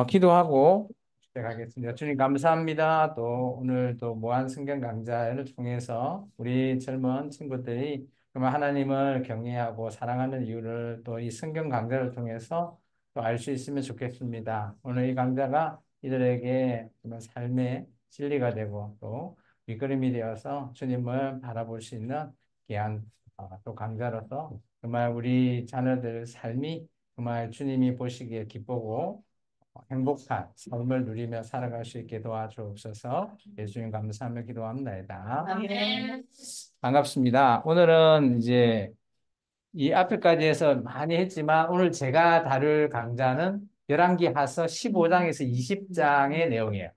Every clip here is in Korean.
기도하고 시작하겠습니다. 주님 감사합니다. 또 오늘 또 무한 성경 강좌를 통해서 우리 젊은 친구들이 정말 하나님을 경외하고 사랑하는 이유를 또 이 성경 강좌를 통해서 또 알 수 있으면 좋겠습니다. 오늘 이 강좌가 이들에게 정말 삶의 진리가 되고 또 밑거름이 되어서 주님을 바라볼 수 있는 귀한 또 강좌로서 정말 우리 자녀들 삶이 정말 주님이 보시기에 기쁘고 행복한 삶을 누리며 살아갈 수 있게 도와주옵소서. 예수님 감사하며 기도합니다. 아멘. 반갑습니다. 오늘은 이제 이 앞에까지 해서 많이 했지만 오늘 제가 다룰 강좌는 열왕기하서 15장에서 20장의 내용이에요.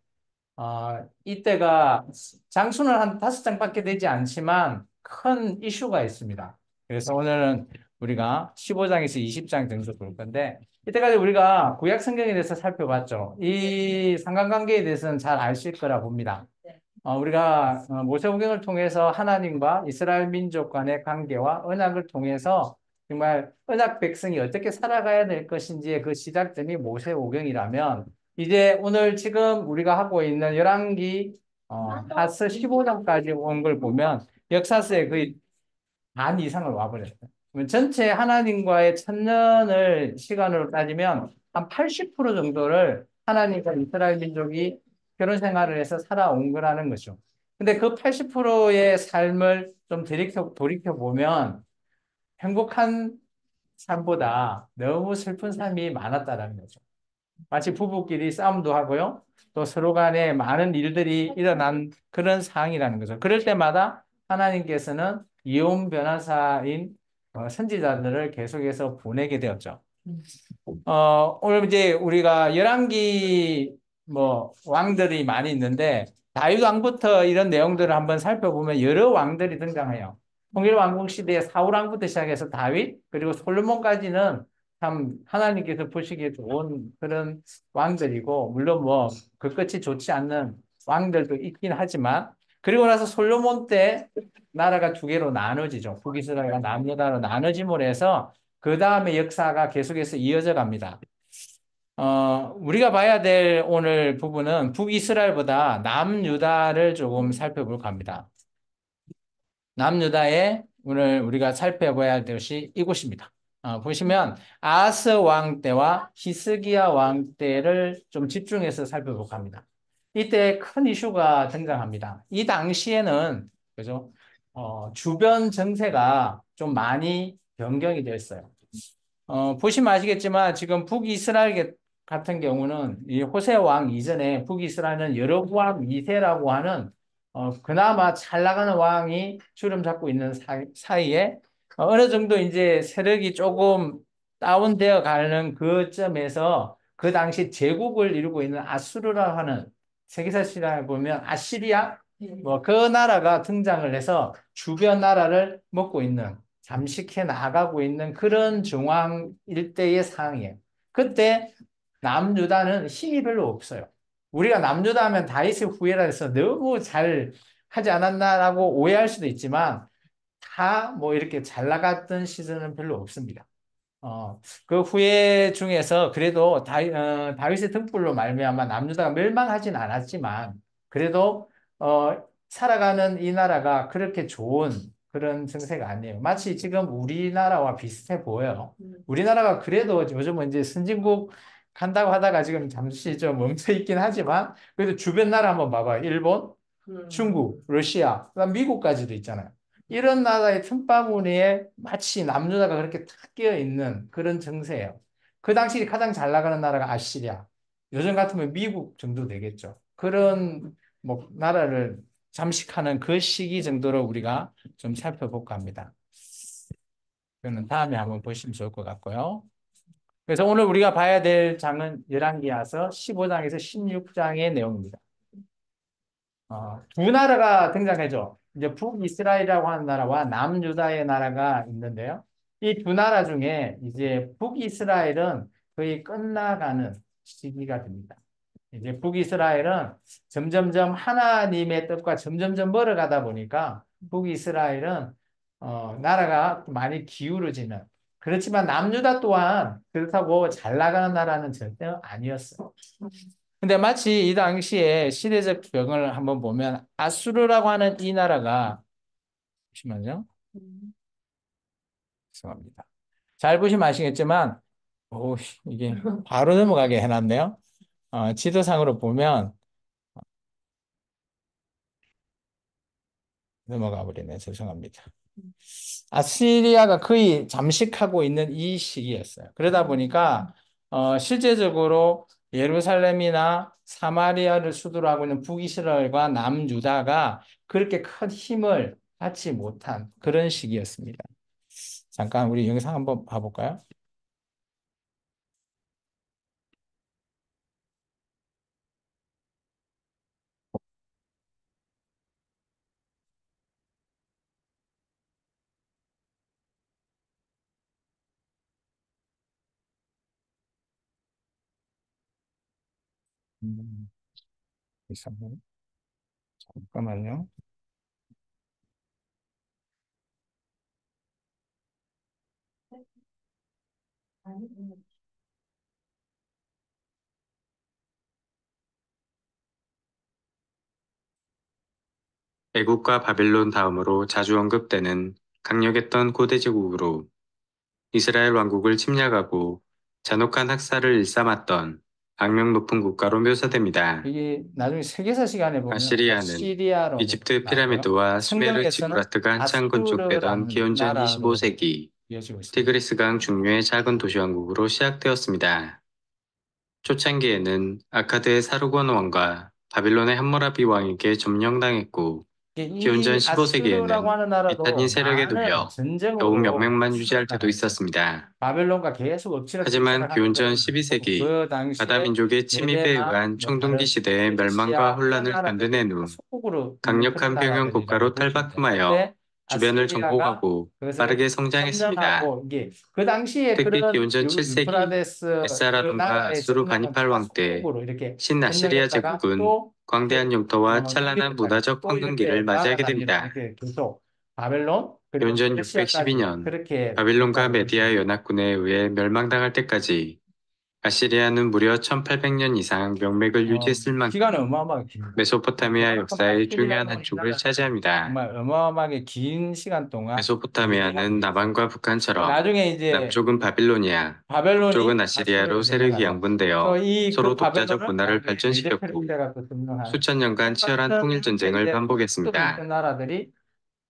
이때가 장수는 한 5장밖에 되지 않지만 큰 이슈가 있습니다. 그래서 오늘은 우리가 15장에서 20장 정도 볼 건데 이때까지 우리가 구약 성경에 대해서 살펴봤죠. 이 상관관계에 대해서는 잘 아실 거라 봅니다. 우리가 모세오경을 통해서 하나님과 이스라엘 민족 간의 관계와 언약을 통해서 정말 언약 백성이 어떻게 살아가야 될 것인지의 그 시작점이 모세오경이라면 이제 오늘 지금 우리가 하고 있는 열왕기 하스 15장까지 온 걸 보면 역사서의 거의 반 이상을 와버렸어요. 그러면 전체 하나님과의 천년을 시간으로 따지면 한 80% 정도를 하나님과 이스라엘 민족이 결혼 생활을 해서 살아온 거라는 거죠. 근데 그 80%의 삶을 좀 돌이켜 보면 행복한 삶보다 너무 슬픈 삶이 많았다라는 거죠. 마치 부부끼리 싸움도 하고요. 또 서로 간에 많은 일들이 일어난 그런 상황이라는 거죠. 그럴 때마다 하나님께서는 이혼 변호사인 선지자들을 계속해서 보내게 되었죠. 오늘 이제 우리가 열왕기 왕들이 많이 있는데 다윗 왕부터 이런 내용들을 한번 살펴보면 여러 왕들이 등장해요. 통일 왕국 시대에 사울 왕부터 시작해서 다윗 그리고 솔로몬까지는 참 하나님께서 보시기에 좋은 그런 왕들이고 물론 그 끝이 좋지 않는 왕들도 있긴 하지만 그리고 나서 솔로몬 때 나라가 두 개로 나눠지죠. 북이스라엘과 남유다로 나눠짐으로 해서 그 다음에 역사가 계속해서 이어져 갑니다. 우리가 봐야 될 오늘 부분은 북이스라엘보다 남유다를 조금 살펴볼까 합니다. 남유다에 오늘 우리가 살펴봐야 할 것이 이곳입니다. 보시면 아스 왕 때와 히스기야 왕 때를 좀 집중해서 살펴볼까 합니다. 이때 큰 이슈가 등장합니다. 이 당시에는 그죠? 주변 정세가 좀 많이 변경이 되었어요. 보시면 아시겠지만 지금 북이스라엘 같은 경우는 이 호세 왕 이전에 북이스라엘은 여로보암 2세라고 하는 그나마 잘 나가는 왕이 주름 잡고 있는 사이에 어느 정도 이제 세력이 조금 다운되어 가는 그 점에서 그 당시 제국을 이루고 있는 아수르라 하는 세계사 시대에 보면 아시리아 그 나라가 등장을 해서 주변 나라를 먹고 있는 잠식해 나가고 있는 그런 중앙 일대의 상황이에요. 그때 남유다는 힘이 별로 없어요. 우리가 남유다 하면 다윗의 후예라 해서 너무 잘 하지 않았나라고 오해할 수도 있지만 다 이렇게 잘 나갔던 시즌은 별로 없습니다. 그 후예 중에서 그래도 다윗의 등불로 말미암아 남유다가 멸망하진 않았지만 그래도 살아가는 이 나라가 그렇게 좋은 그런 정세가 아니에요. 마치 지금 우리나라와 비슷해 보여요. 우리나라가 그래도 요즘은 이제 선진국 간다고 하다가 지금 잠시 좀 멈춰 있긴 하지만 그래도 주변 나라 한번 봐봐요. 일본, 중국, 러시아, 그다음 미국까지도 있잖아요. 이런 나라의 틈바구니에 마치 남유다가 그렇게 탁 끼어 있는 그런 정세예요. 그 당시 가장 잘 나가는 나라가 아시리아. 요즘 같으면 미국 정도 되겠죠. 그런 나라를 잠식하는 그 시기 정도로 우리가 좀 살펴볼까 합니다. 그거는 다음에 한번 보시면 좋을 것 같고요. 그래서 오늘 우리가 봐야 될 장은 열왕기하서 15장에서 16장의 내용입니다. 두 나라가 등장하죠. 이제 북이스라엘이라고 하는 나라와 남유다의 나라가 있는데요. 이 두 나라 중에 이제 북이스라엘은 거의 끝나가는 시기가 됩니다. 이제 북이스라엘은 점점점 하나님의 뜻과 점점점 멀어가다 보니까 북이스라엘은 나라가 많이 기울어지는 그렇지만 남유다 또한 그렇다고 잘 나가는 나라는 절대 아니었어요. 근데 마치 이 당시에 시대적 배경을 한번 보면 아수르라고 하는 이 나라가 잠시만요. 죄송합니다. 잘 보시면 아시겠지만 오, 이게 바로 넘어가게 해놨네요. 지도상으로 보면 넘어가 버리네. 죄송합니다. 아시리아가 거의 잠식하고 있는 이 시기였어요. 그러다 보니까 실제적으로 예루살렘이나 사마리아를 수도로 하고 있는 북이스라엘과 남유다가 그렇게 큰 힘을 받지 못한 그런 시기였습니다. 잠깐 우리 영상 한번 봐볼까요? 음, 잠깐만요. 애국과 바벨론 다음으로 자주 언급되는 강력했던 고대 제국으로 이스라엘 왕국을 침략하고 잔혹한 학살을 일삼았던 악명 높은 국가로 묘사됩니다. 이게 나중에 세계사 시간에 보면 아시리아는 아시리아로 이집트 나오고요. 피라미드와 수메르 성경에서는 지구라트가 한창 건축되던 아수르라는 기원전 나라로 25세기 이어지고 있습니다. 티그리스강 중류의 작은 도시 왕국으로 시작되었습니다. 초창기에는 아카드의 사르곤 왕과 바빌론의 함무라비 왕에게 점령당했고 기원전 이 아수르라고 15세기에는 하는 비탄이 나라도 세력에 많은 눌려 겨우 전쟁으로 명맥만 쓰는 유지할 때도 나라였어요. 있었습니다. 바벨론과 계속 하지만 엎치락뒤치락 하는 기원전 그런 나라고 12세기 그 당시에 바다민족의 침입에 메데나 의한 뭐 청동기 다른 시대의 멸망과 페르시아 이런 혼란을 나라들이 견뎌낸 다 후 속국으로 있는 그런 강력한 평형 나라들이라고 국가로 볼 수 있죠. 탈바꿈하여 그때 주변을 아시리아가 정복하고 그것을 빠르게 성장했습니다. 점령하고 이게 그 당시에 특히 그런 기원전 7세기 유프라데스 그 에사라돈과 나라의 아수르 점령은 바니팔 다 왕 때 속국으로 이렇게 신아시리아 점령했다가 제국은 또 광대한 이렇게 영토와 찬란한 독립했다가 문화적 또 황금기를 이렇게 맞이하게 나아다니는 됩니다. 이렇게 계속 바벨론 그리고 기원전 페르시아까지 612년 그렇게 바빌론과 됐다고 볼 수 메디아 있는 연합군에 의해 멸망당할 때까지 아시리아는 무려 1800년 이상 명맥을 유지했을 기간은 만큼 어마어마하게 깁니다. 메소포타미아 그만큼 역사의 중요한 아시리아라는 한쪽을 나라는 차지합니다. 정말 어마어마하게 긴 시간 동안 유지하고 메소포타미아는 있어요. 남한과 북한처럼 나중에 이제 남쪽은 바빌로니아, 북쪽은 바벨론이 아시리아로 아수르를 세력이 점령하죠. 그래서 양분되어 이 그 서로 독자적 바벨론을 문화를 나중에 메데 발전시켰고 페르시아가 또 점령하는 수천 년간 치열한 통일 똑같은 전쟁을 형태인데 수도 반복했습니다. 있던 나라들이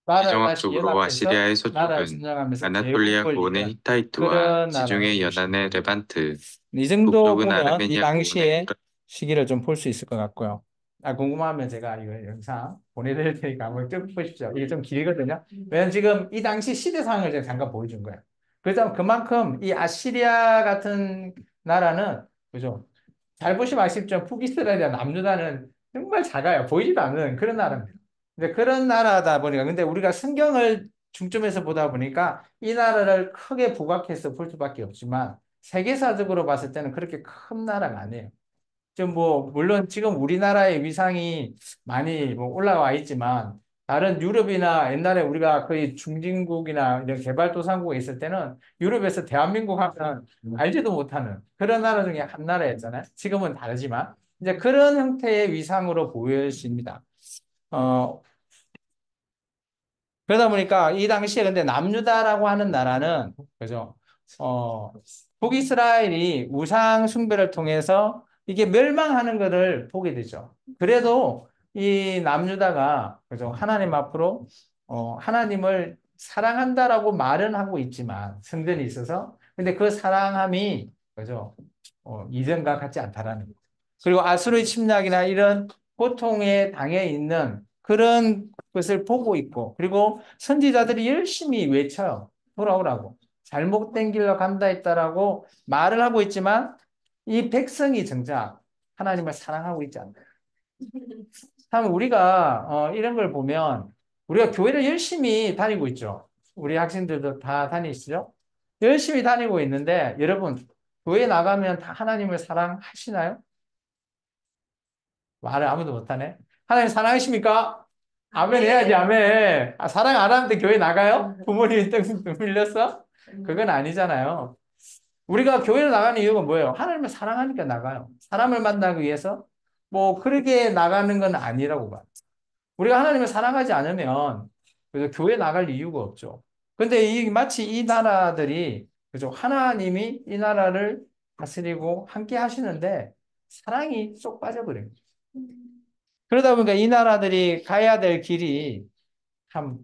나라를 다시 지정학적으로 연합해서 아시리아의 나라를 서쪽은 점령하면서 아나톨리아 제국을 고원의 이룬 히타이트와 그런 나라로 지중해 보시면 연안의 됩니다. 레반트, 이 정도 북쪽은 보면 이 아르메니아 고원의 당시의 시기를 좀 볼 수 있을 것 같고요. 궁금하면 제가 이거 영상 보내드릴 테니까 한번 쭉 보십시오. 이게 좀 길거든요. 왜냐면 지금 이 당시 시대 상황을 제가 잠깐 보여준 거예요. 그래서 그만큼 이 아시리아 같은 나라는 그죠? 잘 보시면 아시겠지만 북이스라엘이나 남유다는 정말 작아요. 보이지도 않는 그런 나라입니다. 근데 그런 나라다 보니까 근데 우리가 성경을 중점에서 보다 보니까 이 나라를 크게 부각해서 볼 수밖에 없지만 세계사적으로 봤을 때는 그렇게 큰 나라가 아니에요. 좀 뭐 물론 지금 우리나라의 위상이 많이 뭐 올라와 있지만 다른 유럽이나 옛날에 우리가 거의 중진국이나 이런 개발도상국에 있을 때는 유럽에서 대한민국 하면 알지도 못하는 그런 나라 중에 한 나라였잖아요. 지금은 다르지만 이제 그런 형태의 위상으로 보여집니다. 어, 그러다 보니까 이 당시에 근데 남유다라고 하는 나라는 그죠? 어, 북이스라엘이 우상 숭배를 통해서 이게 멸망하는 것을 보게 되죠. 그래도 이 남유다가 그죠? 하나님 앞으로 하나님을 사랑한다라고 말은 하고 있지만 성전이 있어서 근데 그 사랑함이 그죠? 이전과 같지 않다라는 거죠. 그리고 아수르의 침략이나 이런 고통에 당해 있는 그런 것을 보고 있고 그리고 선지자들이 열심히 외쳐요. 돌아오라고. 잘못된 길로 간다 했다라고 말을 하고 있지만 이 백성이 정작 하나님을 사랑하고 있지 않나요? 참 우리가 이런 걸 보면 우리가 교회를 열심히 다니고 있죠. 우리 학생들도 다 다니시죠? 열심히 다니고 있는데 여러분 교회 나가면 다 하나님을 사랑하시나요? 말을 아무도 못하네. 하나님 사랑하십니까? 아멘 해야지, 아멘. 사랑 안 하는데 교회 나가요? 부모님이 땡 밀렸어? 그건 아니잖아요. 우리가 교회를 나가는 이유가 뭐예요? 하나님을 사랑하니까 나가요. 사람을 만나기 위해서 뭐 그렇게 나가는 건 아니라고 봐요. 우리가 하나님을 사랑하지 않으면 그죠? 교회 나갈 이유가 없죠. 근데 마치 이 나라들이 그죠? 하나님이 이 나라를 다스리고 함께 하시는데 사랑이 쏙 빠져버려요. 그러다 보니까 이 나라들이 가야 될 길이 참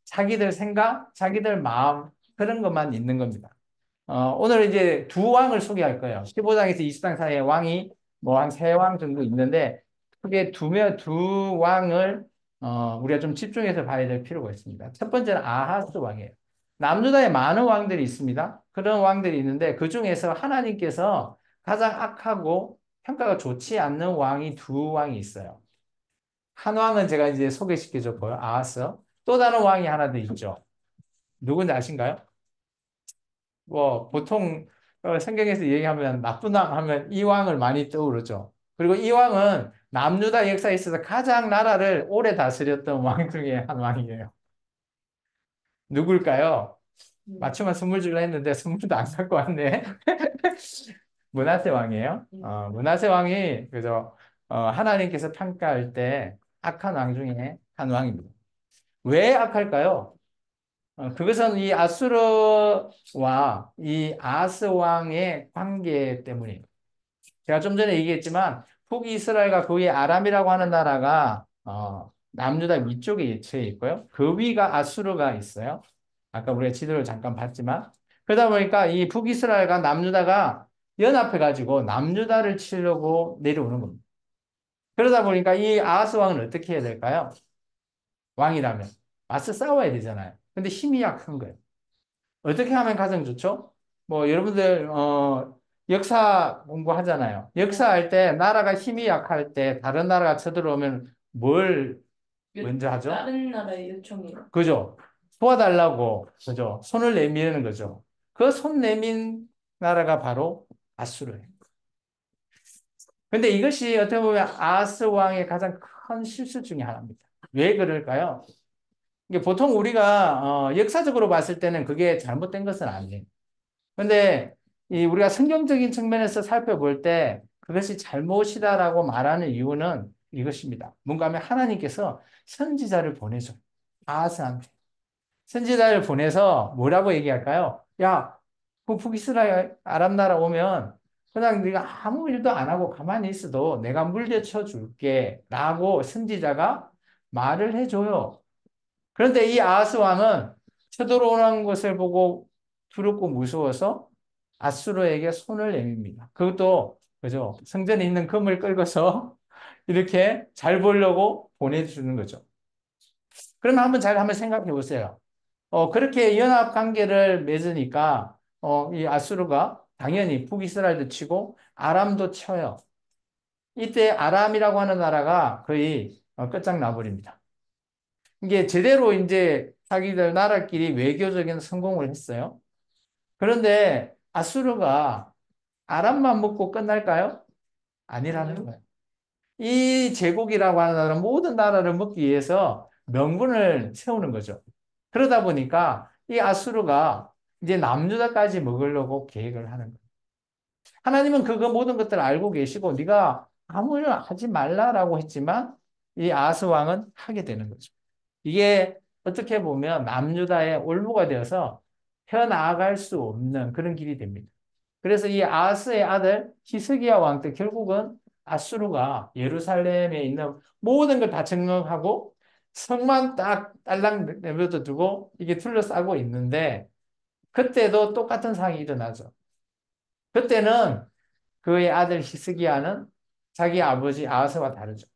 자기들 생각, 자기들 마음 그런 것만 있는 겁니다. 오늘 이제 두 왕을 소개할 거예요. 15장에서 20장 사이에 왕이 뭐 한 세 왕 정도 있는데 크게 두 왕을 우리가 좀 집중해서 봐야 될 필요가 있습니다. 첫 번째는 아하스 왕이에요. 남유다에 많은 왕들이 있습니다. 그런 왕들이 있는데 그 중에서 하나님께서 가장 악하고 평가가 좋지 않는 왕이 두 왕이 있어요. 한 왕은 제가 이제 소개시켜 줬고요. 아하스. 또 다른 왕이 하나 더 있죠. 누군지 아신가요? 뭐 보통 성경에서 얘기하면 나쁜 왕 하면 이 왕을 많이 떠오르죠. 그리고 이 왕은 남유다 역사에 있어서 가장 나라를 오래 다스렸던 왕 중에 한 왕이에요. 누굴까요? 맞추면 선물 주려 했는데 선물도 안 갖고 왔네. 므낫세 왕이에요. 므낫세 왕이 그죠? 하나님께서 평가할 때 악한 왕 중에 한 왕입니다. 왜 악할까요? 그것은 이 아수르와 이 아하스 왕의 관계 때문이에요. 제가 좀 전에 얘기했지만 북이스라엘과 그 위에 아람이라고 하는 나라가 남유다 위쪽에 처해 있고요. 그 위가 아수르가 있어요. 아까 우리가 지도를 잠깐 봤지만 그러다 보니까 이 북이스라엘과 남유다가 연합해가지고 남유다를 치려고 내려오는 겁니다. 그러다 보니까 이 아하스 왕은 어떻게 해야 될까요? 왕이라면 맞서 싸워야 되잖아요. 근데 힘이 약한 거예요. 어떻게 하면 가장 좋죠? 뭐 여러분들 역사 공부하잖아요. 역사할 때 나라가 힘이 약할 때 다른 나라가 쳐들어오면 뭘 먼저 하죠? 다른 나라의 요청이. 그죠? 도와달라고 그죠? 손을 내미는 거죠. 그 손 내민 나라가 바로 아수르예요. 근데 이것이 어떻게 보면 아하스 왕의 가장 큰 실수 중에 하나입니다. 왜 그럴까요? 이게 보통 우리가 역사적으로 봤을 때는 그게 잘못된 것은 아니에요. 근데 이 우리가 성경적인 측면에서 살펴볼 때 그것이 잘못이다라고 말하는 이유는 이것입니다. 뭔가 하면 하나님께서 선지자를 보내죠. 아하스한테. 선지자를 보내서 뭐라고 얘기할까요? 야, 그 북이스라엘 아람 나라 오면 그냥 네가 아무 일도 안 하고 가만히 있어도 내가 물려쳐 줄게 라고 선지자가 말을 해줘요. 그런데 이 아하스 왕은 쳐들어오는 것을 보고 두렵고 무서워서 아수르에게 손을 내밉니다. 그것도 그죠? 성전에 있는 금을 끌고서 이렇게 잘 보려고 보내주는 거죠. 그러면 한번 생각해 보세요. 그렇게 연합 관계를 맺으니까 이 아수르가 당연히 북이스라엘도 치고 아람도 쳐요. 이때 아람이라고 하는 나라가 거의 끝장나버립니다. 이게 제대로 이제 자기들 나라끼리 외교적인 성공을 했어요. 그런데 아수르가 아람만 먹고 끝날까요? 아니라는 거예요. 이 제국이라고 하는 나라는 모든 나라를 먹기 위해서 명분을 세우는 거죠. 그러다 보니까 이 아수르가 이제 남유다까지 먹으려고 계획을 하는 거예요. 하나님은 그거 모든 것들을 알고 계시고 네가 아무 일 하지 말라라고 했지만 이 아하스 왕은 하게 되는 거죠. 이게 어떻게 보면 남유다의 올무가 되어서 헤어나갈 수 없는 그런 길이 됩니다. 그래서 이 아하스의 아들 히스기야 왕 때 결국은 아수르가 예루살렘에 있는 모든 걸 다 점령하고 성만 딱 딸랑 내버려 두고 이게 둘러싸고 있는데 그때도 똑같은 상황이 일어나죠. 그때는 그의 아들 히스기야는 자기 아버지 아하스와 다르죠.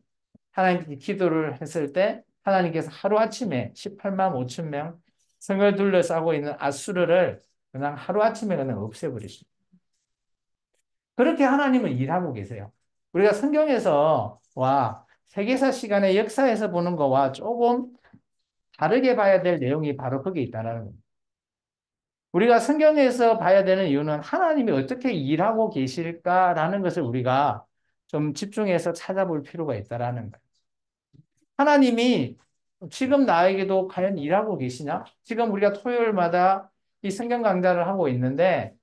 하나님께 기도를 했을 때 하나님께서 하루아침에 18만 5천 명 성을 둘러싸고 있는 아수르를 그냥 하루아침에 그냥 없애버리십니다. 그렇게 하나님은 일하고 계세요. 우리가 성경에서 와 세계사 시간의 역사에서 보는 거와 조금 다르게 봐야 될 내용이 바로 거기에 있다는 겁니다. 우리가 성경에서 봐야 되는 이유는 하나님이 어떻게 일하고 계실까라는 것을 우리가 좀 집중해서 찾아볼 필요가 있다는 거예요. 하나님이 지금 나에게도 과연 일하고 계시냐? 지금 우리가 토요일마다 이 성경 강좌를 하고 있는데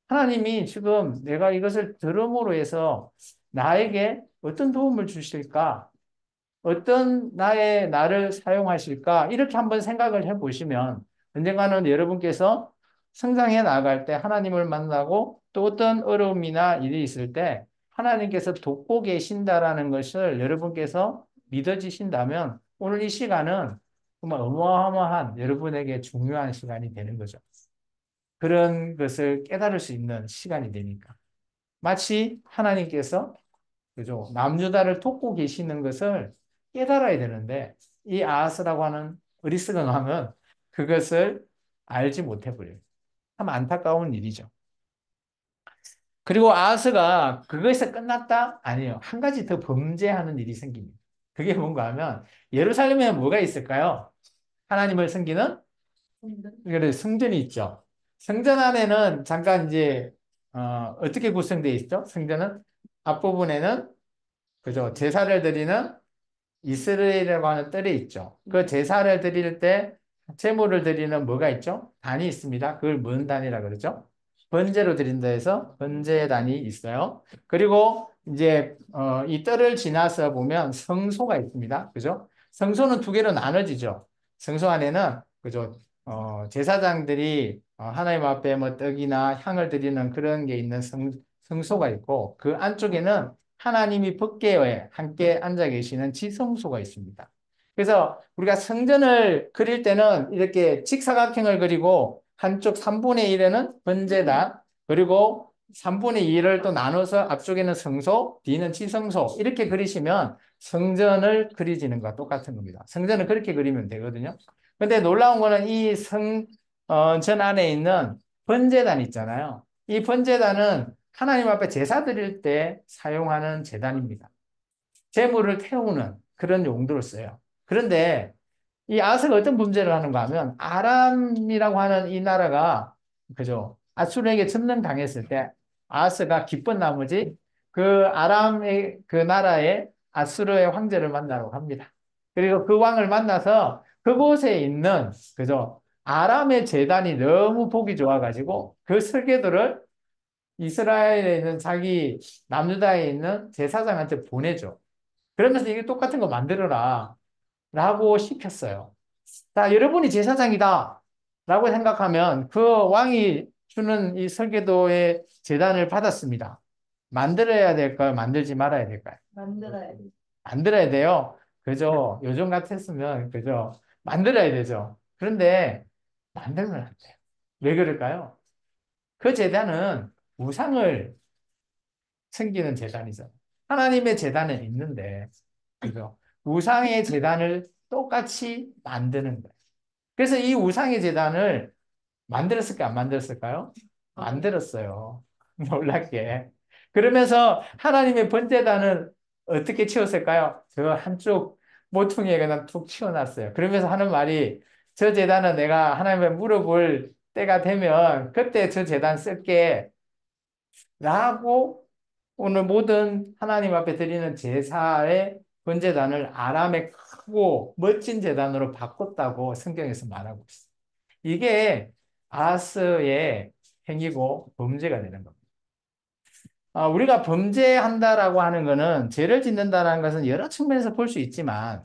하나님이 지금 내가 이것을 들음으로 해서 나에게 어떤 도움을 주실까? 어떤 나를 사용하실까? 이렇게 한번 생각을 해 보시면 언젠가는 여러분께서 성장해 나갈 때 하나님을 만나고 또 어떤 어려움이나 일이 있을 때 하나님께서 돕고 계신다라는 것을 여러분께서 믿어지신다면 오늘 이 시간은 정말 어마어마한 여러분에게 중요한 시간이 되는 거죠. 그런 것을 깨달을 수 있는 시간이 되니까. 마치 하나님께서 그죠? 남유다를 돕고 계시는 것을 깨달아야 되는데 이 아하스라고 하는 어리석은 왕은 그것을 알지 못해 버려요. 참 안타까운 일이죠. 그리고 아하스가 그것에 끝났다? 아니에요. 한 가지 더 범죄하는 일이 생깁니다. 그게 뭔가 하면 예루살렘에 뭐가 있을까요? 하나님을 섬기는 그래 성전이 있죠. 성전 안에는 잠깐 이제 어떻게 구성되어 있죠? 성전은 앞부분에는 그죠? 제사를 드리는 이스라엘이라고 하는 뜰이 있죠. 그 제사를 드릴 때 제물을 드리는 뭐가 있죠? 단이 있습니다. 그걸 뭔 단이라 그러죠? 번제로 드린다 해서 번제단이 있어요. 그리고 이제 이 뜰을 지나서 보면 성소가 있습니다. 그죠? 성소는 두 개로 나눠지죠. 성소 안에는 그죠? 제사장들이 하나님 앞에 뭐 떡이나 향을 드리는 그런 게 있는 성소가 있고 그 안쪽에는 하나님이 법궤에 함께 앉아 계시는 지성소가 있습니다. 그래서 우리가 성전을 그릴 때는 이렇게 직사각형을 그리고 한쪽 3분의 1에는 번제단, 그리고 3분의 2를 또 나눠서 앞쪽에는 성소, 뒤는 지성소 이렇게 그리시면 성전을 그리지는 것과 똑같은 겁니다. 성전을 그렇게 그리면 되거든요. 근데 놀라운 거는 이 전 안에 있는 번제단 있잖아요. 이 번제단은 하나님 앞에 제사 드릴 때 사용하는 제단입니다. 제물을 태우는 그런 용도로 써요. 그런데 이 아스가 어떤 범죄를 하는가 하면 아람이라고 하는 이 나라가 그죠? 아수르에게 점령당했을 때 아스가 기쁜 나머지 그 아람의 그 나라의 아수르의 황제를 만나러 갑니다. 그리고 그 왕을 만나서 그곳에 있는 그죠? 아람의 제단이 너무 보기 좋아가지고 그 설계도를 이스라엘에 있는 자기 남유다에 있는 제사장한테 보내죠. 그러면서 이게 똑같은 거 만들어라 라고 시켰어요. 자, 여러분이 제사장이다 라고 생각하면 그 왕이 주는 이 설계도의 제단을 받았습니다. 만들어야 될까요? 만들지 말아야 될까요? 만들어야 돼. 만들어야 돼요. 그죠? 요즘 같았으면 그죠? 만들어야 되죠. 그런데 만들면 안 돼요. 왜 그럴까요? 그 제단은 우상을 섬기는 제단이죠. 하나님의 제단은 있는데, 그죠? 우상의 제단을 똑같이 만드는 거예요. 그래서 이 우상의 제단을 만들었을까, 안 만들었을까요? 만들었어요. 놀랍게. 그러면서 하나님의 번제단을 어떻게 치웠을까요? 저 한쪽 모퉁이에 그냥 툭 치워놨어요. 그러면서 하는 말이 저 제단은 내가 하나님의 물어볼 때가 되면 그때 저 제단 쓸게 라고 오늘 모든 하나님 앞에 드리는 제사의 번제단을 아람의 크고 멋진 제단으로 바꿨다고 성경에서 말하고 있어요. 이게 아하스의 행위고 범죄가 되는 겁니다. 우리가 범죄한다라고 하는 것은 죄를 짓는다라는 것은 여러 측면에서 볼 수 있지만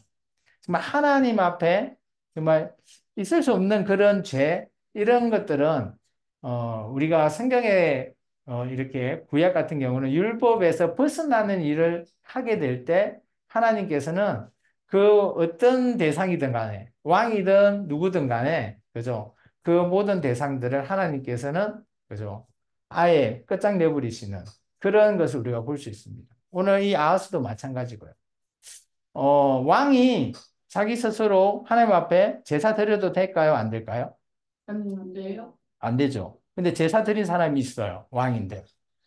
정말 하나님 앞에 정말 있을 수 없는 그런 죄 이런 것들은 우리가 성경에 이렇게 구약 같은 경우는 율법에서 벗어나는 일을 하게 될 때 하나님께서는 그 어떤 대상이든 간에 왕이든 누구든 간에 그죠? 그 모든 대상들을 하나님께서는 그죠? 아예 끝장내버리시는 그런 것을 우리가 볼 수 있습니다. 오늘 이 아하스도 마찬가지고요. 왕이 자기 스스로 하나님 앞에 제사 드려도 될까요? 안 될까요? 안 돼요? 안 되죠. 근데 제사 드린 사람이 있어요. 왕인데.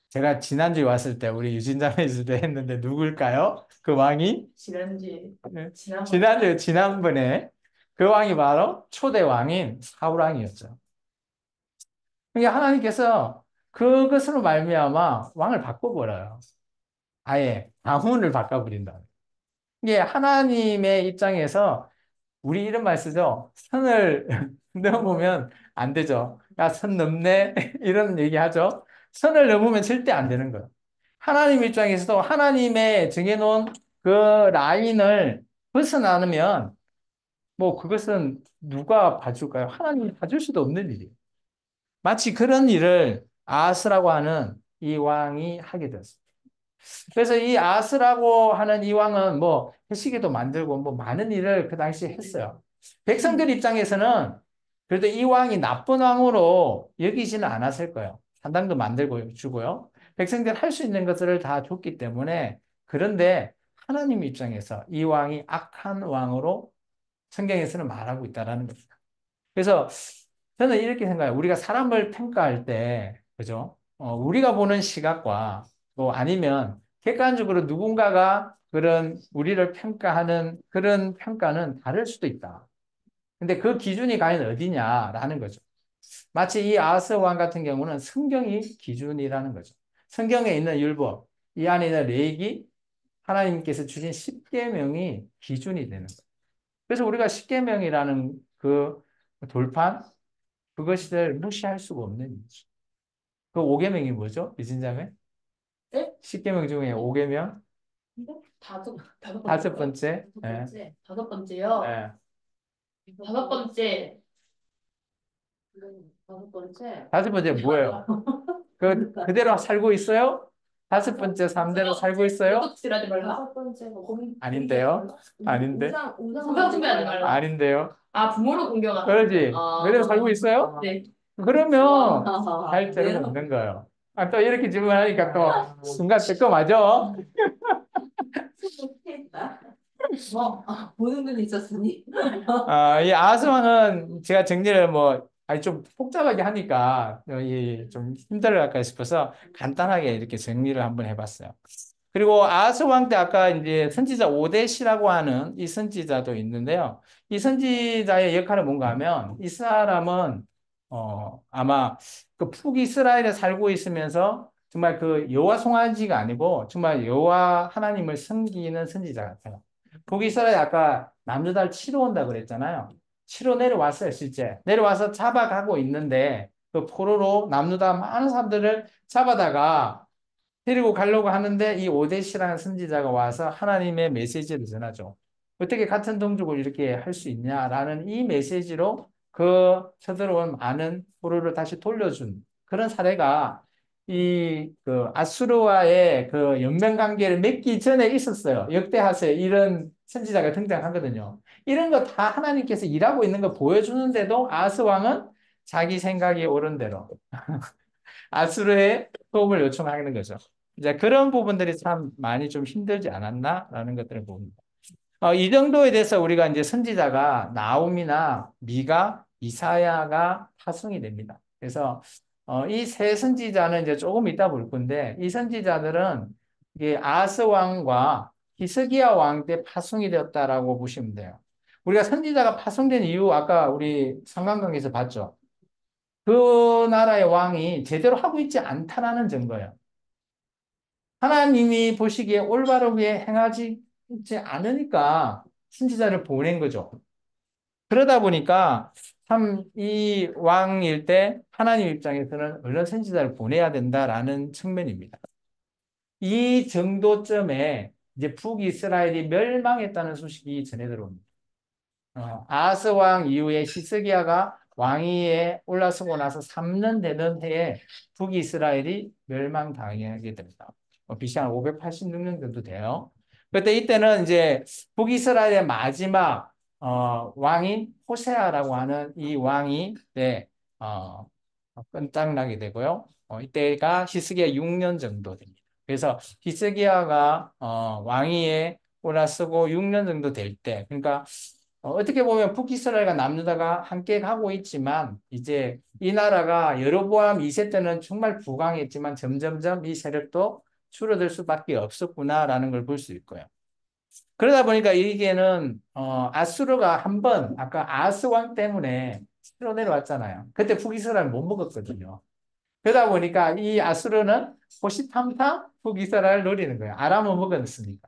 제가 지난주에 왔을 때 우리 유진장에 있을 때 했는데 누굴까요? 그 왕이? 지난주에 네. 지난번 지난번에 그 왕이 바로 초대 왕인 사울 왕이었죠. 그러니까 하나님께서 그것으로 말미암아 왕을 바꿔버려요. 아예 가문을 바꿔버린다. 이게 하나님의 입장에서 우리 이런 말 쓰죠. 선을 넘으면 안 되죠. 야, 선 넘네. 이런 얘기 하죠. 선을 넘으면 절대 안 되는 거예요. 하나님 입장에서도 하나님의 정해놓은 그 라인을 벗어나면 뭐 그것은 누가 봐줄까요? 하나님이 봐줄 수도 없는 일이에요. 마치 그런 일을 아하스라고 하는 이 왕이 하게 되었어요. 그래서 이 아하스라고 하는 이 왕은 뭐 해시계도 만들고 뭐 많은 일을 그 당시에 했어요. 백성들 입장에서는 그래도 이 왕이 나쁜 왕으로 여기지는 않았을 거예요. 산당도 만들고 주고요. 백성들 할 수 있는 것들을 다 줬기 때문에 그런데 하나님 입장에서 이 왕이 악한 왕으로 성경에서는 말하고 있다라는 겁니다. 그래서 저는 이렇게 생각해요. 우리가 사람을 평가할 때, 그죠? 우리가 보는 시각과 뭐 아니면 객관적으로 누군가가 그런 우리를 평가하는 그런 평가는 다를 수도 있다. 근데 그 기준이 과연 어디냐라는 거죠. 마치 이 아하스 왕 같은 경우는 성경이 기준이라는 거죠. 성경에 있는 율법, 이 안에 있는 레위기, 하나님께서 주신 십계명이 기준이 되는 거예요. 그래서 우리가 십계명이라는 그 돌판, 그것을 무시할 수가 없는 일이죠. 그 5계명이 뭐죠? 이진자매? 네? 10계명 중에 5계명? 다섯 다섯 번째요? 번째. 다섯 예. 번째. 다섯 번째요. 예. 다섯 번째. 다섯 번째. 다섯 번째 뭐예요? 그대로 살고 있어요? 다섯 번째 삶대로 살고 있어요? 도둑질하지 말라. 다섯 번째가 아닌데요? 아닌데? 우상 숭배하지 말라. 아닌데요? 아, 부모를 공경하라. 그러지. 아. 그대로 살고 있어요? 네. 그러면 아, 할 때는 네. 없는 거예요. 아, 또 이렇게 질문하니까 또 순간 뜨끔하죠? 보는 눈이 있었으니. 이 아스왕은 제가 정리를 뭐, 아니 좀 복잡하게 하니까 좀 힘들어할까 싶어서 간단하게 이렇게 정리를 한번 해봤어요. 그리고 아스왕 때 아까 이제 선지자 오데시라고 하는 이 선지자도 있는데요. 이 선지자의 역할은 뭔가 하면 이 사람은 아마 그 북이스라엘에 살고 있으면서 정말 그 여호와 송아지가 아니고 정말 여호와 하나님을 섬기는 선지자 같아요. 북이스라엘 아까 남유다를 치러 온다 그랬잖아요. 치러 내려왔어요, 실제. 내려와서 잡아가고 있는데 그 포로로 남유다 많은 사람들을 잡아다가 데리고 가려고 하는데 이 오데시라는 선지자가 와서 하나님의 메시지를 전하죠. 어떻게 같은 동족을 이렇게 할 수 있냐라는 이 메시지로 그 쳐들어온 많은 포로를 다시 돌려준 그런 사례가 이 그 아수르와의 그 연맹 관계를 맺기 전에 있었어요. 역대하서에 이런 선지자가 등장하거든요. 이런 거 다 하나님께서 일하고 있는 거 보여주는데도 아스 왕은 자기 생각이 옳은 대로 아수르의 도움을 요청하는 거죠. 이제 그런 부분들이 참 많이 좀 힘들지 않았나라는 것들을 봅니다. 이 정도에 대해서 우리가 이제 선지자가 나움이나 미가, 이사야가 파송이 됩니다. 그래서 이 세 선지자는 이제 조금 이따 볼 건데 이 선지자들은 이게 아하스 왕과 히스기야 왕 때 파송이 되었다라고 보시면 돼요. 우리가 선지자가 파송된 이유 아까 우리 성강경에서 봤죠. 그 나라의 왕이 제대로 하고 있지 않다라는 증거예요. 하나님이 보시기에 올바르게 행하지 않으니까 선지자를 보낸 거죠. 그러다 보니까 참 이 왕일 때 하나님 입장에서는 얼른 선지자를 보내야 된다라는 측면입니다. 이 정도쯤에 이제 북이스라엘이 멸망했다는 소식이 전해 들어옵니다. 아하스 왕 이후에 히스기야가 왕위에 올라서고 나서 3년 되는 해에 북이스라엘이 멸망당하게 됩니다. BC 한 586년 정도 돼요. 그때 이때는 이제 북이스라엘의 마지막 왕인 호세아라고 하는 이 왕이 끝장나게 되고요. 이때가 히스기야 6년 정도 됩니다. 그래서 히스기야가 왕위에 올라서고 6년 정도 될 때, 그러니까 어떻게 보면 북이스라엘과 남유다가 함께 가고 있지만 이제 이 나라가 여로보암 2세 때는 정말 부강했지만 점점점 이 세력도 줄어들 수밖에 없었구나라는 걸 볼 수 있고요. 그러다 보니까 이게는 아수르가 한 번 아까 아스 왕 때문에 치러 내려왔잖아요. 그때 북이스라엘 못 먹었거든요. 그러다 보니까 이 아수르는 호시탐탐 북이스라엘 노리는 거예요. 아람은 먹었으니까.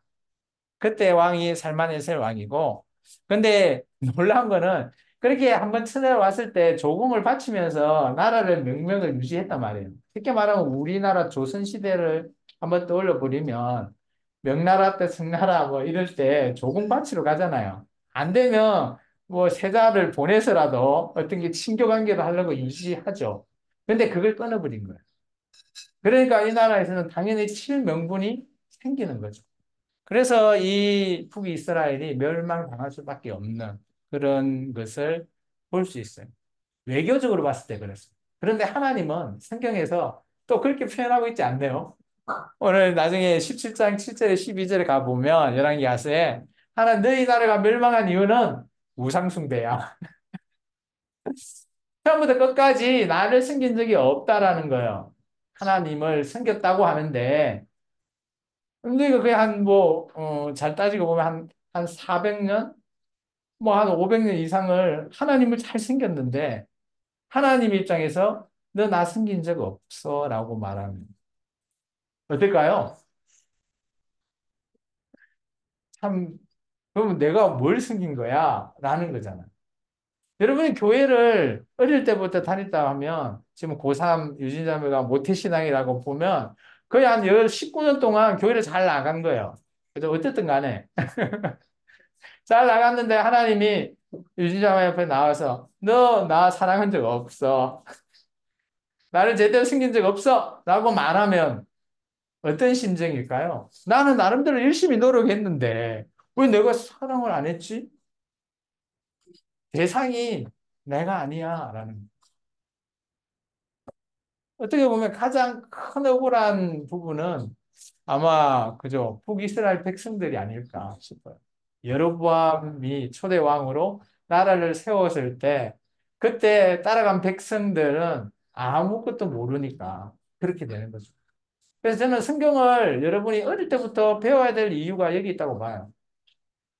그때 왕이 살만에셀 왕이고, 근데 놀라운 거는 그렇게 한번 쳐내왔을 때 조공을 바치면서 나라를 명명을 유지했단 말이에요. 쉽게 말하면 우리나라 조선시대를 한번 떠올려 버리면 명나라 때 청나라 뭐 이럴 때 조공 바치러 가잖아요. 안 되면 뭐 세자를 보내서라도 어떤 게 친교 관계를 하려고 유지하죠. 근데 그걸 끊어버린 거예요. 그러니까 이 나라에서는 당연히 칠명분이 생기는 거죠. 그래서 이 북이스라엘이 멸망당할 수밖에 없는 그런 것을 볼 수 있어요. 외교적으로 봤을 때 그랬어요. 그런데 하나님은 성경에서 또 그렇게 표현하고 있지 않네요. 오늘 나중에 17장 7절에 12절에 가보면 열왕기 야서에 하나님 너희 나라가 멸망한 이유는 우상숭배야. 처음부터 끝까지 나를 섬긴 적이 없다라는 거예요. 하나님을 섬겼다고 하는데 근데 이거 그냥 잘 따지고 보면 한 400년? 뭐 한 500년 이상을 하나님을 잘 섬겼는데 하나님 입장에서 너 나 섬긴 적 없어 라고 말하면 어떨까요? 참, 그러면 내가 뭘 섬긴 거야? 라는 거잖아. 여러분이 교회를 어릴 때부터 다녔다 하면 지금 고3 유진자매가 모태신앙이라고 보면 거의 한 19년 동안 교회를 잘 나간 거예요. 그래서 어쨌든 간에 잘 나갔는데 하나님이 유진자매 옆에 나와서 너 나 사랑한 적 없어. 나를 제대로 섬긴 적 없어. 라고 말하면 어떤 심정일까요? 나는 나름대로 열심히 노력했는데 왜 내가 사랑을 안 했지? 대상이 내가 아니야. 라는. 어떻게 보면 가장 큰 억울한 부분은 아마 그죠 북이스라엘 백성들이 아닐까 싶어요. 여로보암이 초대 왕으로 나라를 세웠을 때 그때 따라간 백성들은 아무것도 모르니까 그렇게 되는 거죠. 그래서 저는 성경을 여러분이 어릴 때부터 배워야 될 이유가 여기 있다고 봐요.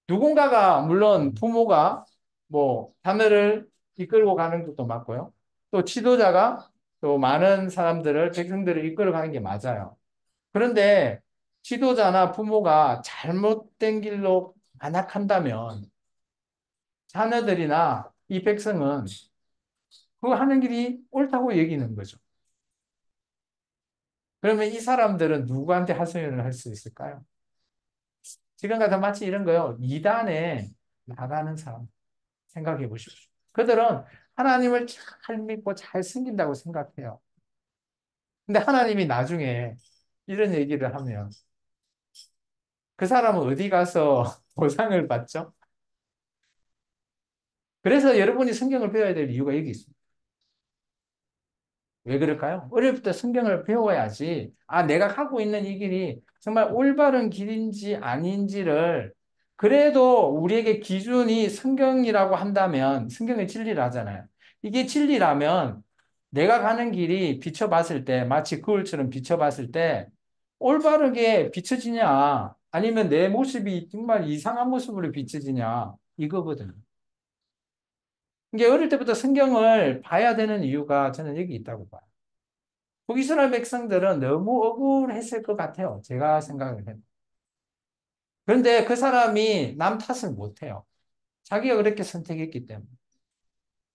누군가가 물론 부모가 뭐 자녀를 이끌고 가는 것도 맞고요. 또 지도자가 또 많은 사람들을 백성들을 이끌어 가는 게 맞아요. 그런데 지도자나 부모가 잘못된 길로 안악한다면 자녀들이나 이 백성은 그 하는 길이 옳다고 여기는 거죠. 그러면 이 사람들은 누구한테 하소연을 할 수 있을까요? 지금 같은 마치 이런 거요. 이단에 나가는 사람 생각해 보십시오. 그들은 하나님을 잘 믿고 잘 섬긴다고 생각해요. 근데 하나님이 나중에 이런 얘기를 하면 그 사람은 어디 가서 보상을 받죠? 그래서 여러분이 성경을 배워야 될 이유가 여기 있습니다. 왜 그럴까요? 어릴 때 성경을 배워야지, 아, 내가 가고 있는 이 길이 정말 올바른 길인지 아닌지를 그래도 우리에게 기준이 성경이라고 한다면 성경의 진리라잖아요. 이게 진리라면 내가 가는 길이 비춰봤을 때 마치 거울처럼 비춰봤을 때 올바르게 비춰지냐 아니면 내 모습이 정말 이상한 모습으로 비춰지냐 이거거든요. 이게 어릴 때부터 성경을 봐야 되는 이유가 저는 여기 있다고 봐요. 북이스라엘 백성들은 너무 억울했을 것 같아요. 제가 생각을 해도. 그런데 그 사람이 남 탓을 못해요. 자기가 그렇게 선택했기 때문에.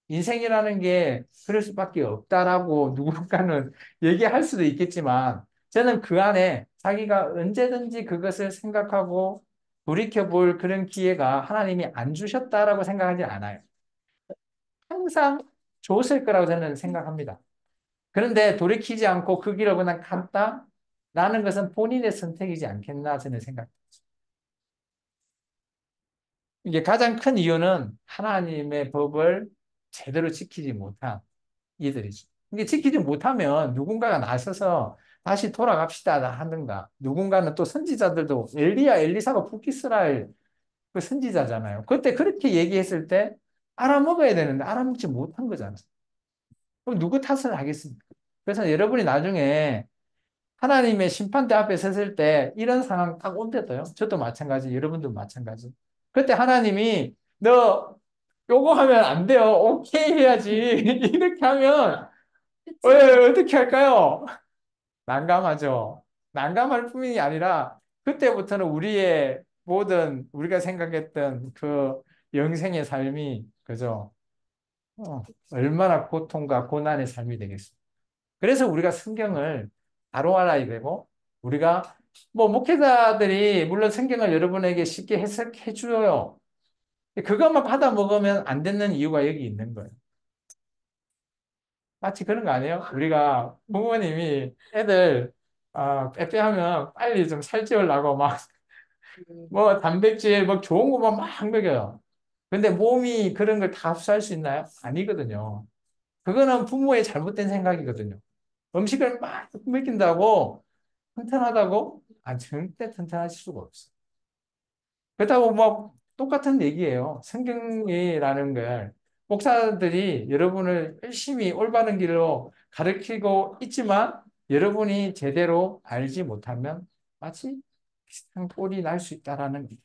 인생이라는 게 그럴 수밖에 없다라고 누군가는 얘기할 수도 있겠지만 저는 그 안에 자기가 언제든지 그것을 생각하고 돌이켜볼 그런 기회가 하나님이 안 주셨다라고 생각하지 않아요. 항상 줬을 거라고 저는 생각합니다. 그런데 돌이키지 않고 그 길을 그냥 갔다라는 것은 본인의 선택이지 않겠나 저는 생각합니다. 이게 가장 큰 이유는 하나님의 법을 제대로 지키지 못한 이들이죠. 이게 지키지 못하면 누군가가 나서서 다시 돌아갑시다 하든가 누군가는 또 선지자들도 엘리야 엘리사가 북이스라엘 그 선지자잖아요. 그때 그렇게 얘기했을 때 알아먹어야 되는데 알아먹지 못한 거잖아요. 그럼 누구 탓을 하겠습니까? 그래서 여러분이 나중에 하나님의 심판대 앞에 섰을 때 이런 상황 딱 온대도요. 저도 마찬가지, 여러분도 마찬가지. 그때 하나님이 너 요거 하면 안 돼요. 오케이 해야지. 이렇게 하면 그치? 왜 어떻게 할까요? 난감하죠. 난감할 뿐이 아니라 그때부터는 우리의 모든 우리가 생각했던 그 영생의 삶이 그죠? 얼마나 고통과 고난의 삶이 되겠어요. 그래서 우리가 성경을 바로 알아야 되고, 우리가 뭐 목회자들이 물론 성경을 여러분에게 쉽게 해석해 줘요. 그것만 받아 먹으면 안 되는 이유가 여기 있는 거예요. 마치 그런 거 아니에요? 우리가 부모님이 애들 빼빼하면 빨리 좀 살찌우려고 막 뭐 단백질 뭐 좋은 거만 막 먹여요. 근데 몸이 그런 걸 다 흡수할 수 있나요? 아니거든요. 그거는 부모의 잘못된 생각이거든요. 음식을 막 먹인다고 튼튼하다고? 절대 튼튼하실 수가 없어요. 그렇다고 뭐 똑같은 얘기예요. 성경이라는 걸 목사들이 여러분을 열심히 올바른 길로 가르치고 있지만 여러분이 제대로 알지 못하면 마치 비슷한 꼴이 날 수 있다라는 거예요.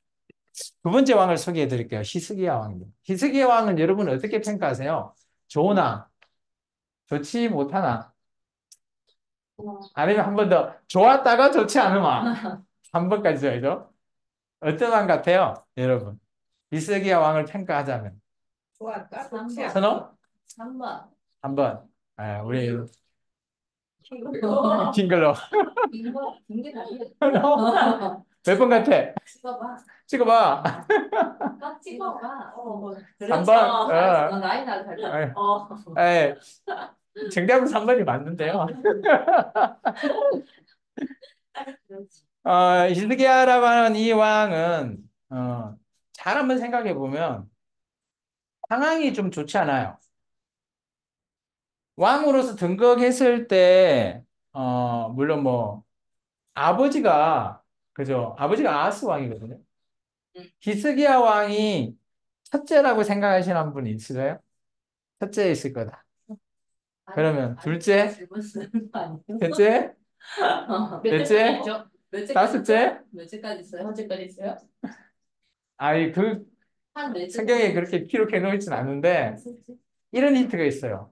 두 번째 왕을 소개해 드릴게요. 히스기야 왕입니다. 히스기야 왕은 여러분 어떻게 평가하세요? 좋으나 좋지 못하나 아니면 한 번 더 좋았다가 좋지 않으마 한 번까지 줘야죠. 어떤 왕 같아요, 여러분? 히스기야 왕을 평가하자면 좋았다. 한 좋지 번. 않아. 선호? 3번. 한번 우리 이거 긴 걸로 이거 긴게 다르야. 몇 번 같아? 찍어봐. 찍어봐. 딱 찍어봐. 삼 번. 알았어. 나이 나도 잘 봐. 에, 정답은 3번이 맞는데요. 히스기야라고 하는 이 왕은 잘 한번 생각해 보면 상황이 좀 좋지 않아요. 왕으로서 등극했을 때 물론 뭐 아버지가 그죠? 아버지가 아하스 왕이거든요. 히스기야 왕이 첫째라고 생각하시는 분이 있으세요? 첫째 있을 거다. 그러면 둘째, 질문 쓰는 거 아니에요? 셋째, 넷째, 다섯째? 몇째까지 있어요? 몇째까지 있어요? 아이 그 한 넷째. 성경에 그렇게 기록해 놓이진 않은데 이런 힌트가 있어요.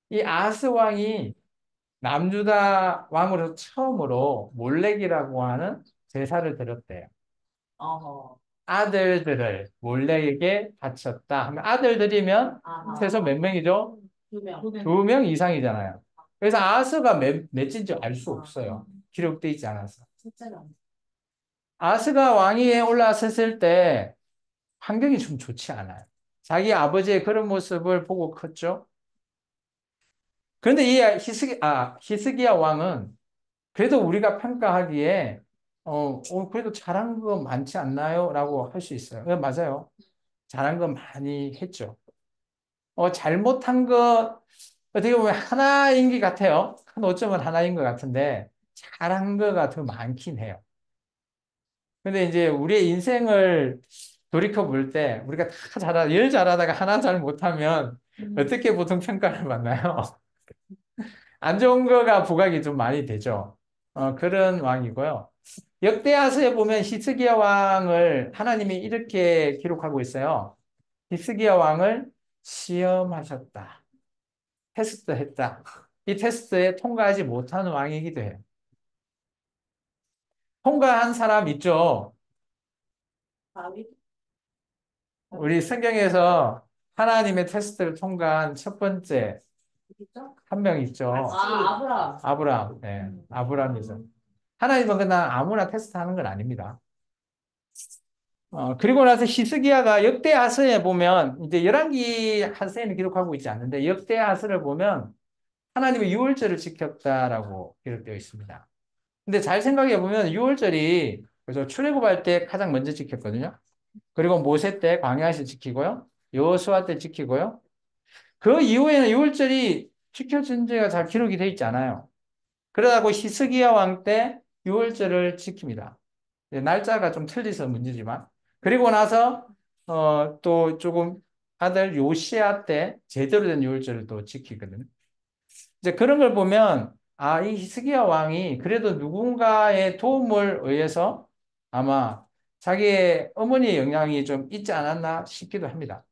이 아하스 왕이 남유다 왕으로 처음으로 몰렉이라고 하는 제사를 드렸대요. 어허. 아들들을 몰렉에게 바쳤다 하면 아들들이면 아하. 최소 몇 명이죠? 2명. 2명 이상이잖아요. 그래서 아하스가 몇인지 알 수 없어요. 기록돼 있지 않아서. 숫자가 안 돼. 아하스가 왕위에 올라섰을 때 환경이 좀 좋지 않아요. 자기 아버지의 그런 모습을 보고 컸죠. 그런데 이 히스기야 왕은 그래도 우리가 평가하기에 그래도 잘한 거 많지 않나요? 라고 할 수 있어요. 맞아요. 잘한 거 많이 했죠. 잘못한 거 어떻게 보면 하나인 것 같아요. 한 5점은 하나인 것 같은데 잘한 거가 더 많긴 해요. 근데 이제 우리의 인생을 돌이켜 볼 때 우리가 다 열 잘하다가 하나 잘 못하면 어떻게 보통 평가를 받나요? 안 좋은 거가 부각이 좀 많이 되죠. 그런 왕이고요. 역대하서에 보면 히스기야 왕을 하나님이 이렇게 기록하고 있어요. 히스기야 왕을 시험하셨다. 테스트했다. 이 테스트에 통과하지 못하는 왕이기도 해요. 통과한 사람 있죠? 다윗? 우리 성경에서 하나님의 테스트를 통과한 첫 번째 있죠? 한 명 있죠. 아브라함. 아브라함. 네, 아브라함이죠. 하나님은 그냥 아무나 테스트하는 건 아닙니다. 그리고 나서 히스기야가 역대하서에 보면 이제 열왕기 하서에는 기록하고 있지 않는데 역대하서를 보면 하나님의 유월절을 지켰다라고 기록되어 있습니다. 근데 잘 생각해 보면 유월절이 그래서 출애굽할 때 가장 먼저 지켰거든요. 그리고 모세 때 광야에서 지키고요. 여호수아 때 지키고요. 그 이후에는 유월절이 지켜진 지가 잘 기록이 되어 있지 않아요. 그러다고 히스기야 왕 때 유월절을 지킵니다. 날짜가 좀 틀려서 문제지만. 그리고 나서 또 조금 아들 요시야 때 제대로 된 유월절을 또 지키거든요. 이제 그런 걸 보면 이 히스기야 왕이 그래도 누군가의 도움을 의해서 아마 자기의 어머니의 영향이 좀 있지 않았나 싶기도 합니다.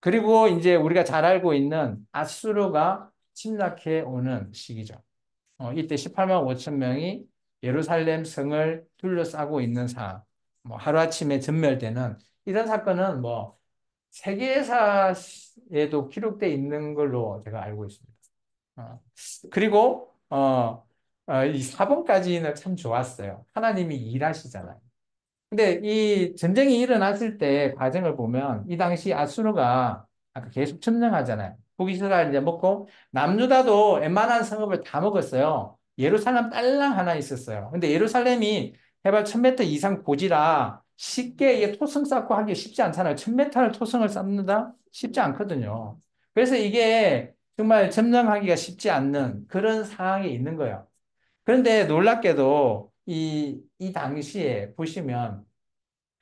그리고 이제 우리가 잘 알고 있는 아수르가 침략해 오는 시기죠. 이때 18만 5천 명이 예루살렘 성을 둘러싸고 있는 상황. 하루아침에 전멸되는 이런 사건은 세계사에도 기록되어 있는 걸로 제가 알고 있습니다. 그리고 이 4번까지는 참 좋았어요. 하나님이 일하시잖아요. 근데 이 전쟁이 일어났을 때 과정을 보면 이 당시 아수르가 아까 계속 점령하잖아요. 북이스라엘 이제 먹고 남유다도 웬만한 성읍을 다 먹었어요. 예루살렘 딸랑 하나 있었어요. 근데 예루살렘이 해발 1000m 이상 고지라 쉽게 이게 토성 쌓고 하기 쉽지 않잖아요. 1000m를 토성을 쌓는다? 쉽지 않거든요. 그래서 이게 정말 점령하기가 쉽지 않는 그런 상황에 있는 거예요. 그런데 놀랍게도 이 당시에 보시면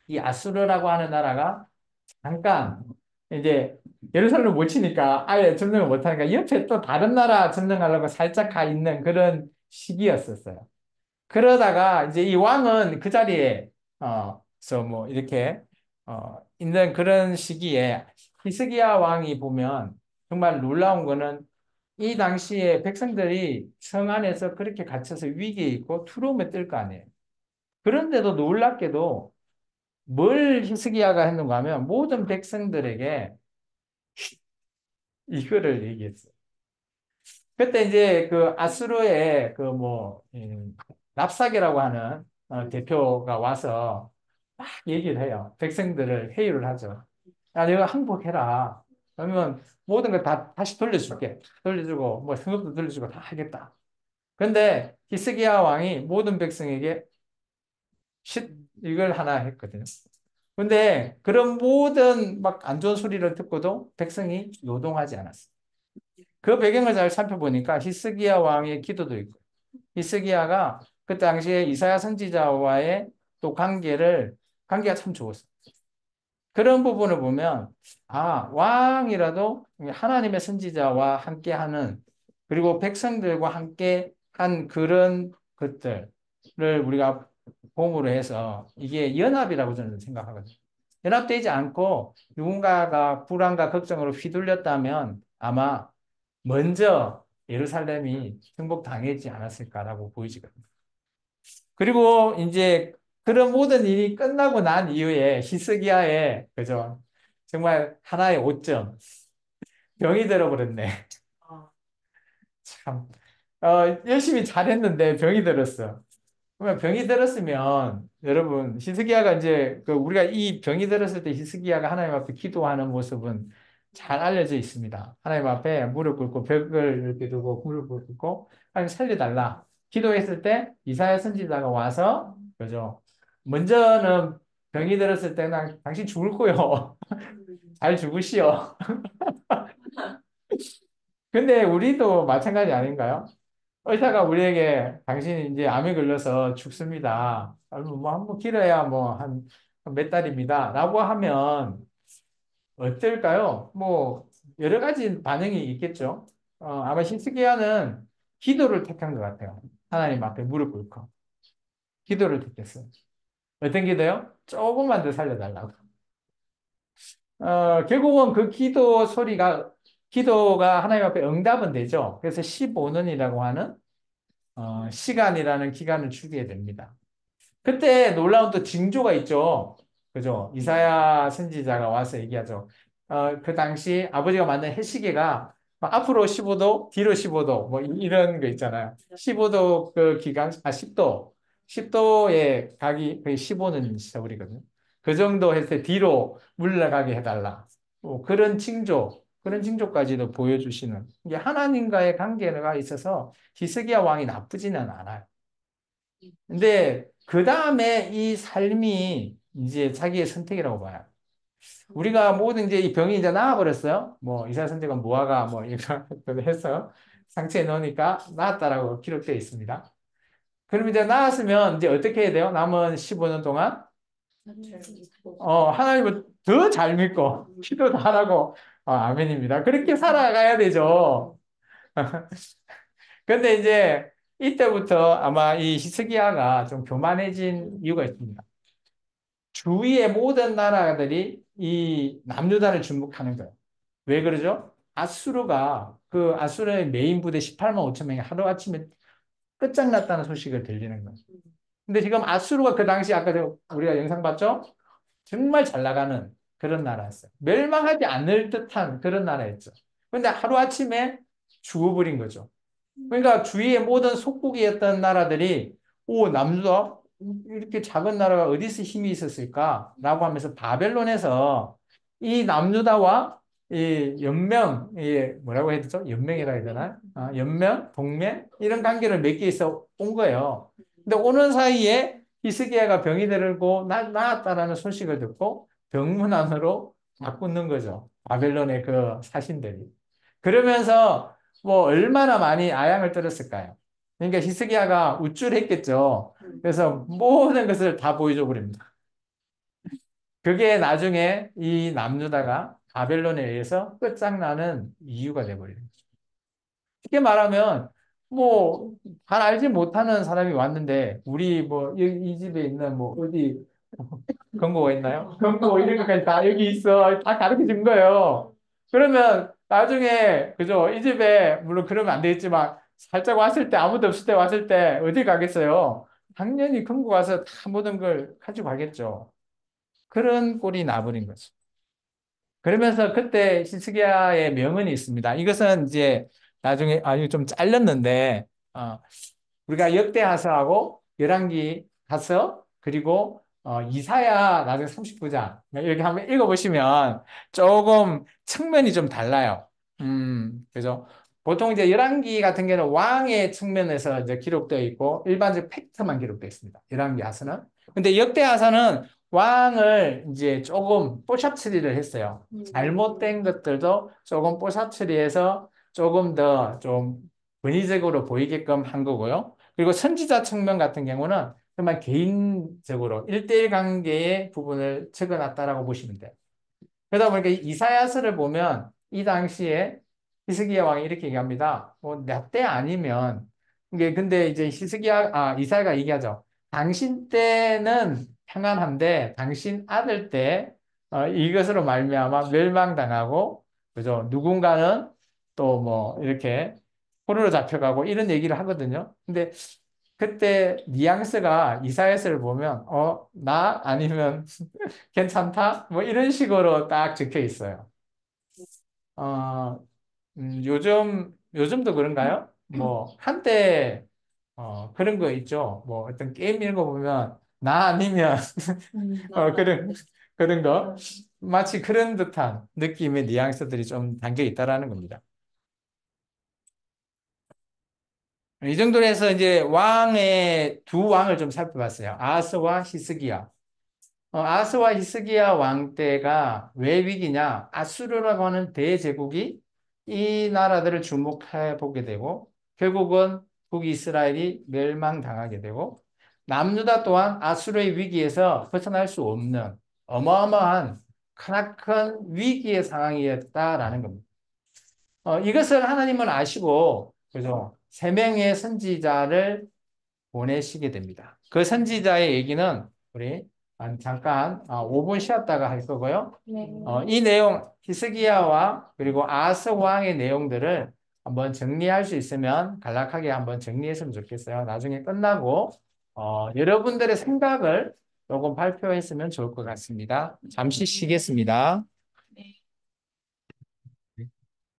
이 아수르라고 하는 나라가 잠깐 이제 예루살렘을 못 치니까 아예 점령을 못 하니까 옆에 또 다른 나라 점령하려고 살짝 가 있는 그런 시기였었어요. 그러다가 이제 이 왕은 그 자리에 뭐 이렇게 있는 그런 시기에 히스기야 왕이 보면 정말 놀라운 거는 이 당시에 백성들이 성 안에서 그렇게 갇혀서 위기에 있고 두려움에 뜰 거 아니에요. 그런데도 놀랍게도 뭘 히스기야가 했는가 하면 모든 백성들에게 이거를 얘기했어요. 그때 이제 그 아수르의 그 뭐 랍사게라고 하는 대표가 와서 막 얘기를 해요. 백성들을 회유를 하죠. 야, 내가 항복해라. 그러면 모든 걸 다 다시 돌려줄게. 돌려주고 뭐 성읍도 돌려주고 다 하겠다. 근데 히스기야 왕이 모든 백성에게 쉿 이걸 하나 했거든요. 근데 그런 모든 막 안 좋은 소리를 듣고도 백성이 요동하지 않았어요. 그 배경을 잘 살펴보니까 히스기야 왕의 기도도 있고, 히스기야가 그 당시에 이사야 선지자와의 또 관계가 참 좋았어요. 그런 부분을 보면, 왕이라도 하나님의 선지자와 함께하는, 그리고 백성들과 함께 한 그런 것들을 우리가 공으로 해서 이게 연합이라고 저는 생각하거든요. 연합되지 않고 누군가가 불안과 걱정으로 휘둘렸다면 아마 먼저 예루살렘이 정복당하지 않았을까라고 보이지거든요. 그리고 이제 그런 모든 일이 끝나고 난 이후에 히스기야의 그죠? 정말 하나의 오점 병이 들어버렸네. 아, 참 열심히 잘했는데 병이 들었어. 그러면 병이 들었으면 여러분 히스기야가 이제 그 우리가 이 병이 들었을 때 히스기야가 하나님 앞에 기도하는 모습은 잘 알려져 있습니다. 하나님 앞에 무릎 꿇고 벽을 이렇게 두고 무릎 꿇고 하나님 살려달라. 기도했을 때 이사야 선지자가 와서 그죠? 먼저는 병이 들었을 때는 당신 죽을 거요. 잘 죽으시오. 근데 우리도 마찬가지 아닌가요? 의사가 우리에게 당신이 이제 암에 걸려서 죽습니다. 뭐 한번 길어야 뭐 한 몇 달입니다. 라고 하면 어떨까요? 뭐 여러 가지 반응이 있겠죠. 아마 히스기야는 기도를 택한 것 같아요. 하나님 앞에 무릎 꿇고 기도를 택했어요. 어떤 기도요? 조금만 더 살려달라고. 결국은 그 기도가 하나님 앞에 응답은 되죠. 그래서 15년이라고 하는 시간이라는 기간을 주게 됩니다. 그때 놀라운 또 징조가 있죠. 그죠? 이사야 선지자가 와서 얘기하죠. 그 당시 아버지가 만든 해시계가 막 앞으로 15도, 뒤로 15도, 뭐 이런 거 있잖아요. 15도 그 기간, 10도. 10도의 각이 거의 15는 세월이거든요. 그 정도 했을 때 뒤로 물러가게 해달라. 그런 징조까지도 보여주시는. 이게 하나님과의 관계가 있어서 히스기야 왕이 나쁘지는 않아요. 근데 그 다음에 이 삶이 이제 자기의 선택이라고 봐요. 우리가 모든 이제 이 병이 이제 나아버렸어요. 뭐 이사 선생은 무화과 뭐 이거 해서 상처에 넣으니까 나았다라고 기록되어 있습니다. 그럼 이제 나았으면 이제 어떻게 해야 돼요? 남은 15년 동안 하나님을 더 잘 믿고 기도도 하라고 아멘입니다. 그렇게 살아가야 되죠. 근데 이제 이때부터 아마 이 히스기야가 좀 교만해진 이유가 있습니다. 주위의 모든 나라들이 이 남유다를 주목하는 거예요. 왜 그러죠? 그 아수르의 메인 부대 18만 5천 명이 하루아침에 끝장났다는 소식을 들리는 거예요. 근데 지금 아수르가 그 당시 아까 우리가 영상 봤죠? 정말 잘 나가는 그런 나라였어요. 멸망하지 않을 듯한 그런 나라였죠. 그런데 하루아침에 죽어버린 거죠. 그러니까 주위의 모든 속국이었던 나라들이 오, 남유다? 이렇게 작은 나라가 어디서 힘이 있었을까? 라고 하면서 바벨론에서 이 남유다와 이 연명, 이 뭐라고 해야 되죠? 연맹이라 해야 되나? 연명, 동맹 이런 관계를 맺기 위해서 온 거예요. 근데 오는 사이에 히스기야가 병이 들고 나았다라는 소식을 듣고 병문안으로 바꾸는 거죠. 바벨론의 그 사신들이. 그러면서 뭐 얼마나 많이 아양을 떨었을까요? 그러니까 히스기야가 우쭐했겠죠. 그래서 모든 것을 다 보여줘 버립니다. 그게 나중에 이 남유다가 바벨론에 의해서 끝장나는 이유가 돼버려요. 쉽게 말하면 뭐 잘 알지 못하는 사람이 왔는데 우리 뭐 이 집에 있는 뭐 어디 금고가 있나요? 금고 이런 것까지 다 여기 있어. 다 가르쳐 준 거예요. 그러면 나중에 그죠? 이 집에 물론 그러면 안 되겠지만 살짝 왔을 때 아무도 없을 때 왔을 때 어디 가겠어요? 당연히 금고 가서 다 모든 걸 가지고 가겠죠. 그런 꼴이 나버린 거죠. 그러면서 그때 히스기야의 명언이 있습니다. 이것은 이제 나중에 이거 좀 잘렸는데 우리가 역대하서하고 열왕기 하서 그리고 이사야 나중에 39장 이렇게 한번 읽어보시면 조금 측면이 좀 달라요. 그죠? 보통 이제 열왕기 같은 경우는 왕의 측면에서 이제 기록되어 있고 일반적 팩트만 기록되어 있습니다. 열왕기 하서는. 근데 역대하서는 왕을 이제 조금 뽀샵 처리를 했어요. 잘못된 것들도 조금 뽀샵 처리해서 조금 더 좀 권위적으로 보이게끔 한 거고요. 그리고 선지자 측면 같은 경우는 정말 개인적으로 1대1 관계의 부분을 적어놨다라고 보시면 돼요. 그러다 보니까 이사야서를 보면 이 당시에 히스기야 왕이 이렇게 얘기합니다. 뭐, 내 때 아니면, 이게 근데 이제 이사야가 얘기하죠. 당신 때는 평안한데, 당신 아들 때, 이것으로 말미암아 멸망당하고, 그죠? 누군가는 또 뭐, 이렇게 포로로 잡혀가고 이런 얘기를 하거든요. 근데 그때 뉘앙스가 이사야서를 보면, 나 아니면 괜찮다? 뭐 이런 식으로 딱 적혀 있어요. 어, 요즘도 그런가요? 뭐, 한때, 그런 거 있죠. 뭐, 어떤 게임 이런 거 보면, 나 아니면, 그런 거. 마치 그런 듯한 느낌의 뉘앙스들이 좀 담겨 있다라는 겁니다. 이 정도로 해서 이제 두 왕을 좀 살펴봤어요. 아하스와 히스기야. 아스와 히스기야 왕 때가 왜 위기냐? 아수르라고 하는 대제국이 이 나라들을 주목해 보게 되고 결국은 북이스라엘이 멸망당하게 되고 남유다 또한 아수르의 위기에서 벗어날 수 없는 어마어마한 크나큰 위기의 상황이었다라는 겁니다. 이것을 하나님은 아시고 그죠? 세 명의 선지자를 보내시게 됩니다. 그 선지자의 얘기는 우리 잠깐 5분 쉬었다가 할 거고요. 네. 이 내용 히스기야와 그리고 아하스 왕의 내용들을 한번 정리할 수 있으면 간략하게 한번 정리했으면 좋겠어요. 나중에 끝나고 여러분들의 생각을 조금 발표했으면 좋을 것 같습니다. 잠시 쉬겠습니다.